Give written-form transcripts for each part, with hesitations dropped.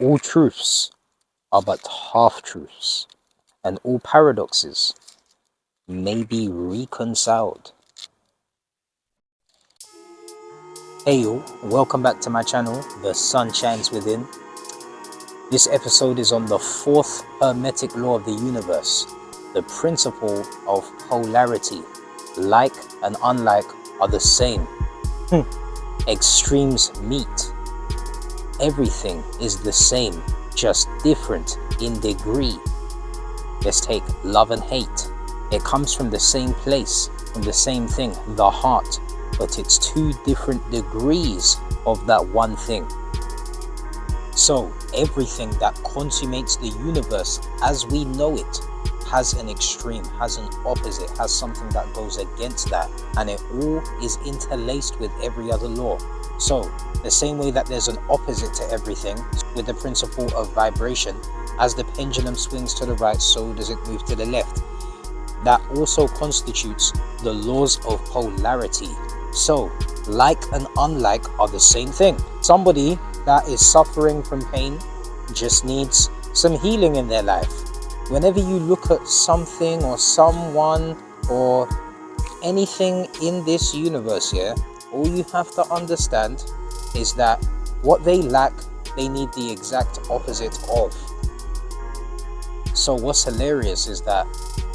All truths are but half-truths, and all paradoxes may be reconciled. Hey all, welcome back to my channel, The Sun Shines Within. This episode is on the fourth hermetic law of the universe, the principle of polarity. Like and unlike are the same. Extremes meet. Everything is the same, just different in degree. Let's take love and hate. It comes from the same place, from the same thing, the heart, but it's two different degrees of that one thing. So everything that consummates the universe as we know it has an extreme, has an opposite, has something that goes against that, and it all is interlaced with every other law. So the same way that there's an opposite to everything with the principle of vibration, as the pendulum swings to the right, so does it move to the left. That also constitutes the laws of polarity. So like and unlike are the same thing. Somebody that is suffering from pain just needs some healing in their life. Whenever you look at something or someone or anything in this universe here, all you have to understand is that what they lack, they need the exact opposite of. So what's hilarious is that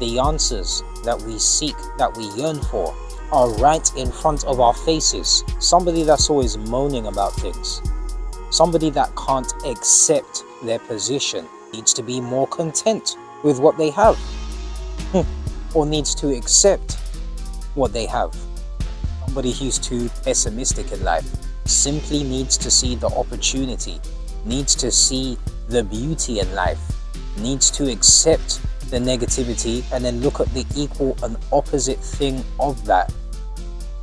the answers that we seek, that we yearn for, are right in front of our faces. Somebody that's always moaning about things, somebody that can't accept their position, needs to be more content with what they have, or needs to accept what they have. Somebody who's too pessimistic in life simply needs to see the opportunity, needs to see the beauty in life, needs to accept the negativity and then look at the equal and opposite thing of that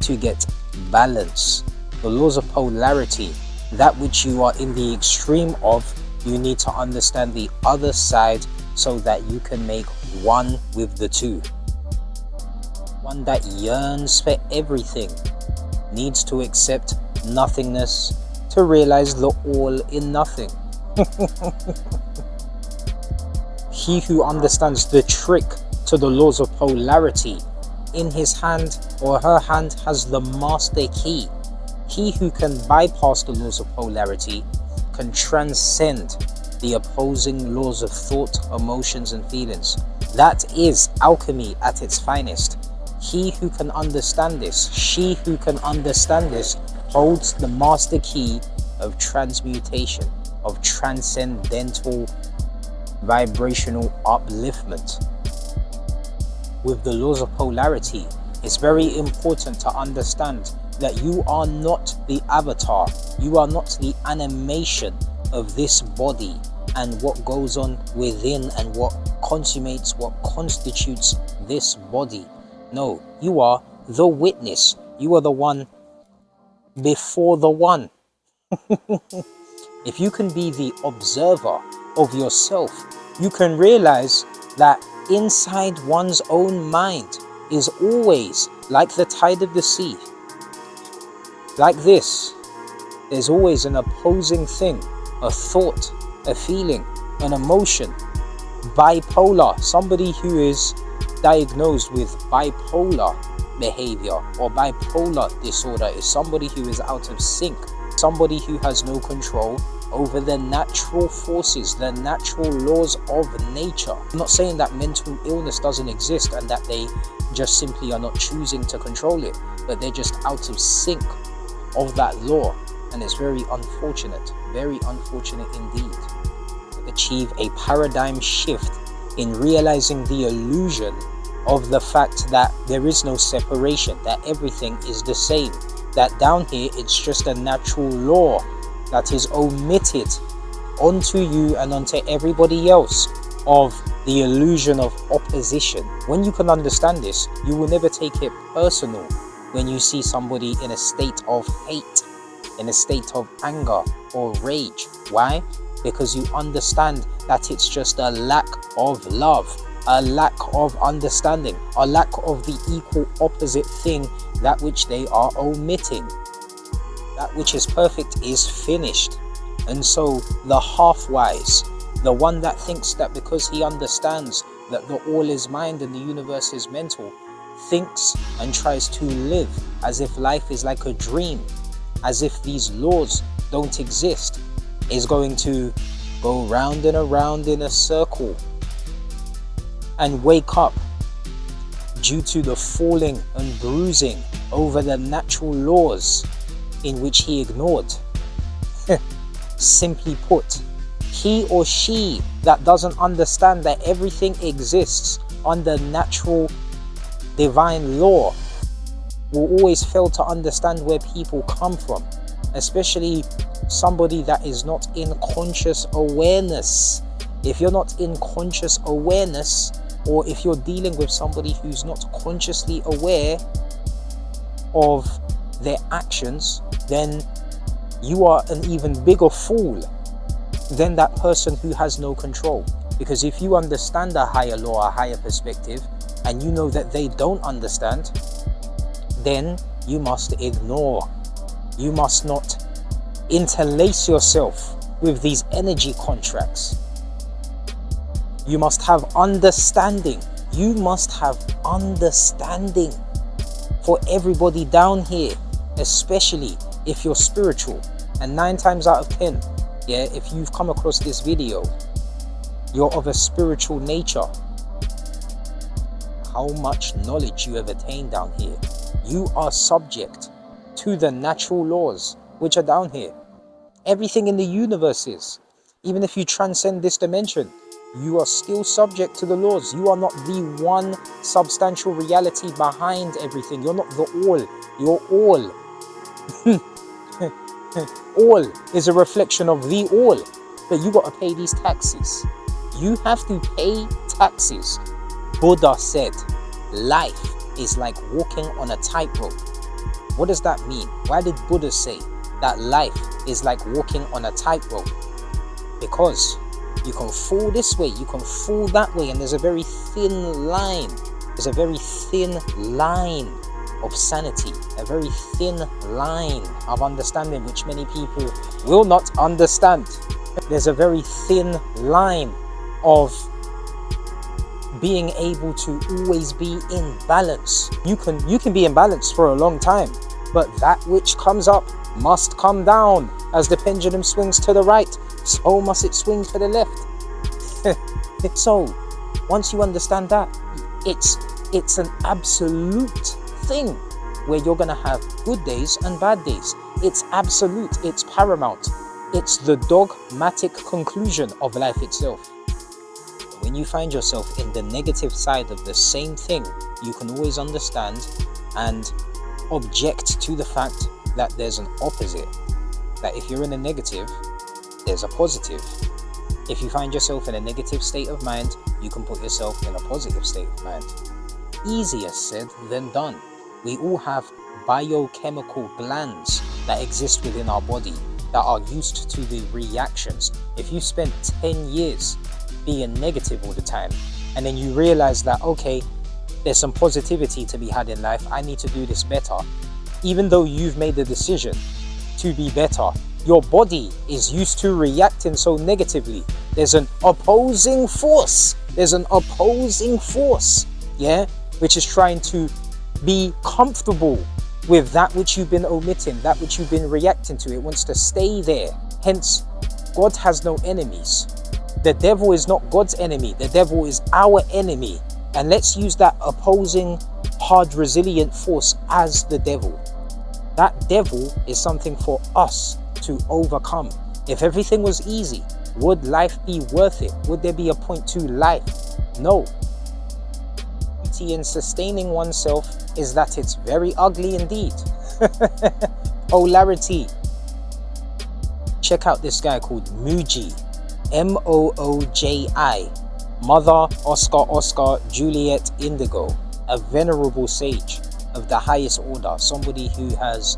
to get balance. The laws of polarity, that which you are in the extreme of, you need to understand the other side so that you can make one with the two. One that yearns for everything needs to accept nothingness to realize the all in nothing. He who understands the trick to the laws of polarity, in his hand or her hand has the master key. He who can bypass the laws of polarity can transcend the opposing laws of thought, emotions and feelings. That is alchemy at its finest. He who can understand this, she who can understand this, holds the master key of transmutation, of transcendental vibrational upliftment. With the laws of polarity, it's very important to understand that you are not the avatar, you are not the animation of this body and what goes on within and what consummates, what constitutes this body. No, you are the witness. You are the one before the one. If you can be the observer of yourself, you can realize that inside one's own mind is always like the tide of the sea. Like this, there's always an opposing thing, a thought, a feeling, an emotion. Bipolar, somebody who is diagnosed with bipolar behavior or bipolar disorder is somebody who is out of sync, somebody who has no control over the natural forces, the natural laws of nature. I'm not saying that mental illness doesn't exist and that they just simply are not choosing to control it, but they're just out of sync of that law, and it's very unfortunate indeed. Achieve a paradigm shift in realizing the illusion of the fact that there is no separation, that everything is the same, that down here it's just a natural law that is omitted onto you and onto everybody else of the illusion of opposition. When you can understand this, you will never take it personal when you see somebody in a state of hate, in a state of anger or rage. Why? Because you understand that it's just a lack of love, a lack of understanding, a lack of the equal opposite thing, that which they are omitting. That which is perfect is finished. And so the half-wise, the one that thinks that because he understands that the all is mind and the universe is mental, thinks and tries to live as if life is like a dream, as if these laws don't exist, is going to go round and around in a circle and wake up due to the falling and bruising over the natural laws in which he ignored. Simply put, he or she that doesn't understand that everything exists under natural divine law will always fail to understand where people come from, especially somebody that is not in conscious awareness. If you're not in conscious awareness, or if you're dealing with somebody who's not consciously aware of their actions, then you are an even bigger fool than that person who has no control. Because if you understand a higher law, a higher perspective, and you know that they don't understand, then you must ignore. You must not interlace yourself with these energy contracts. You must have understanding. You must have understanding for everybody down here, especially if you're spiritual. And 9 times out of 10, if you've come across this video, you're of a spiritual nature. How much knowledge you have attained down here. You are subject to the natural laws which are down here. Everything in the universe is. Even if you transcend this dimension, you are still subject to the laws. You are not the one substantial reality behind everything. You're not the all. You're all. All is a reflection of the all. But you got to pay these taxes. You have to pay taxes. Buddha said, life is like walking on a tightrope. What does that mean? Why did Buddha say that life is like walking on a tightrope? Because you can fall this way, you can fall that way, and there's a very thin line. There's a very thin line of sanity, a very thin line of understanding, which many people will not understand. There's a very thin line of being able to always be in balance. You can be in balance for a long time, but that which comes up must come down. As the pendulum swings to the right, so must it swing to the left. So once you understand that, it's an absolute thing where you're gonna have good days and bad days. It's absolute, it's paramount, it's the dogmatic conclusion of life itself. When you find yourself in the negative side of the same thing, you can always understand and object to the fact that there's an opposite. That if you're in a negative, there's a positive. If you find yourself in a negative state of mind, you can put yourself in a positive state of mind. Easier said than done. We all have biochemical glands that exist within our body that are used to the reactions. If you spend 10 years being negative all the time, and then you realize that, okay, there's some positivity to be had in life, I need to do this better. Even though you've made the decision to be better, your body is used to reacting so negatively. There's an opposing force. There's an opposing force, which is trying to be comfortable with that which you've been omitting, that which you've been reacting to. It wants to stay there. Hence, God has no enemies. The devil is not God's enemy. The devil is our enemy. And let's use that opposing, hard, resilient force as the devil. That devil is something for us to overcome. If everything was easy, would life be worth it? Would there be a point to life? No. Beauty in sustaining oneself is that it's very ugly indeed. Polarity. Check out this guy called Mooji. Mooji. Mother Oscar Juliet Indigo. A venerable sage of the highest order. Somebody who has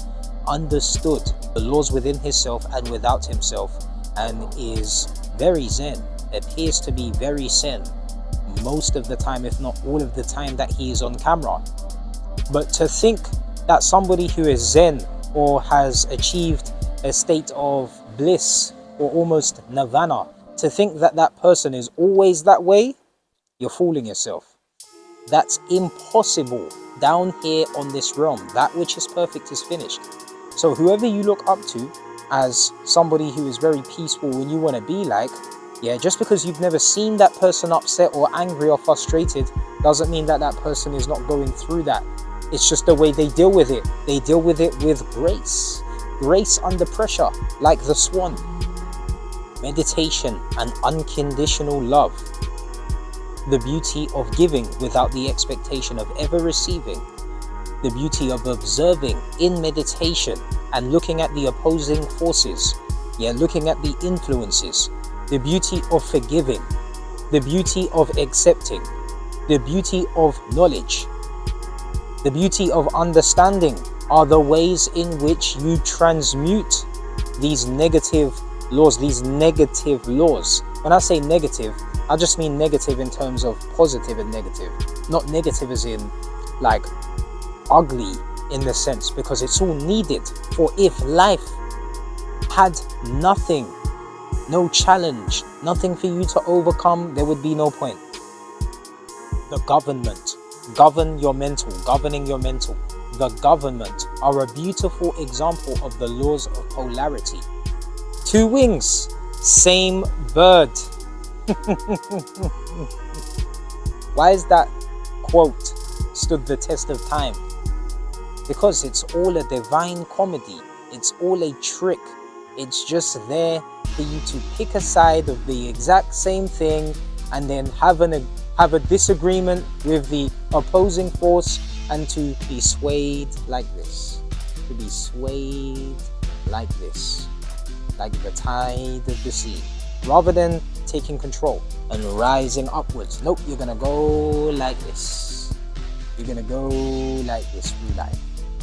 understood the laws within himself and without himself, and is very zen, appears to be very zen most of the time, if not all of the time that he is on camera. But to think that somebody who is zen or has achieved a state of bliss or almost nirvana, to think that that person is always that way, you're fooling yourself. That's impossible down here on this realm. That which is perfect is finished. So whoever you look up to as somebody who is very peaceful and you want to be like, yeah, just because you've never seen that person upset or angry or frustrated doesn't mean that that person is not going through that. It's just the way they deal with it. They deal with it with grace. Grace under pressure, like the swan. Meditation and unconditional love. The beauty of giving without the expectation of ever receiving. The beauty of observing in meditation and looking at the opposing forces. Yeah, looking at the influences. The beauty of forgiving. The beauty of accepting. The beauty of knowledge. The beauty of understanding are the ways in which you transmute these negative laws, When I say negative, I just mean negative in terms of positive and negative, not negative as in like ugly in the sense, because it's all needed. For if life had nothing, no challenge, nothing for you to overcome, there would be no point. The government, govern your mental, governing your mental. The government are a beautiful example of the laws of polarity. Two wings, same bird. Why is that quote stood the test of time? Because it's all a divine comedy. It's all a trick. It's just there for you to pick a side of the exact same thing and then have a disagreement with the opposing force and to be swayed like this. To be swayed like this. Like the tide of the sea. Rather than taking control and rising upwards. Nope, you're gonna go like this. You're gonna go like this through life.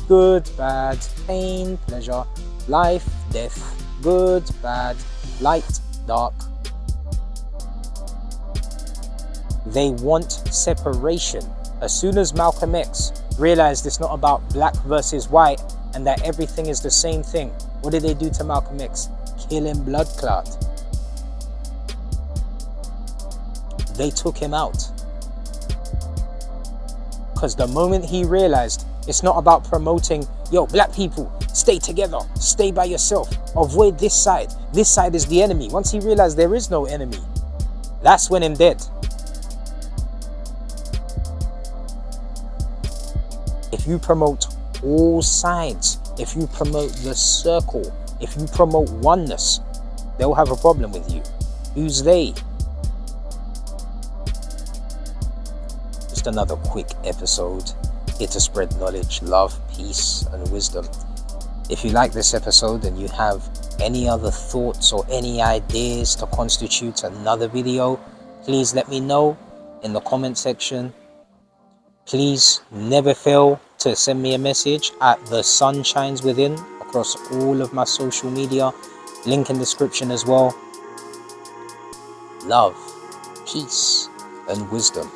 Good, bad, pain, pleasure, life, death, good, bad, light, dark. They want separation. As soon as Malcolm X realized it's not about black versus white and that everything is the same thing, what did they do to Malcolm X? Kill him, blood clot. They took him out. Because the moment he realized it's not about promoting, yo, black people, stay together, stay by yourself, avoid this side is the enemy. Once he realized there is no enemy, that's when him dead. If you promote all sides, if you promote the circle, if you promote oneness, they'll have a problem with you. Who's they? Just another quick episode here to spread knowledge, love, peace, and wisdom. If you like this episode and you have any other thoughts or any ideas to constitute another video, please let me know in the comment section. Please never fail to send me a message at The Sun Shines Within across all of my social media. Link in description as well. Love, peace, and wisdom.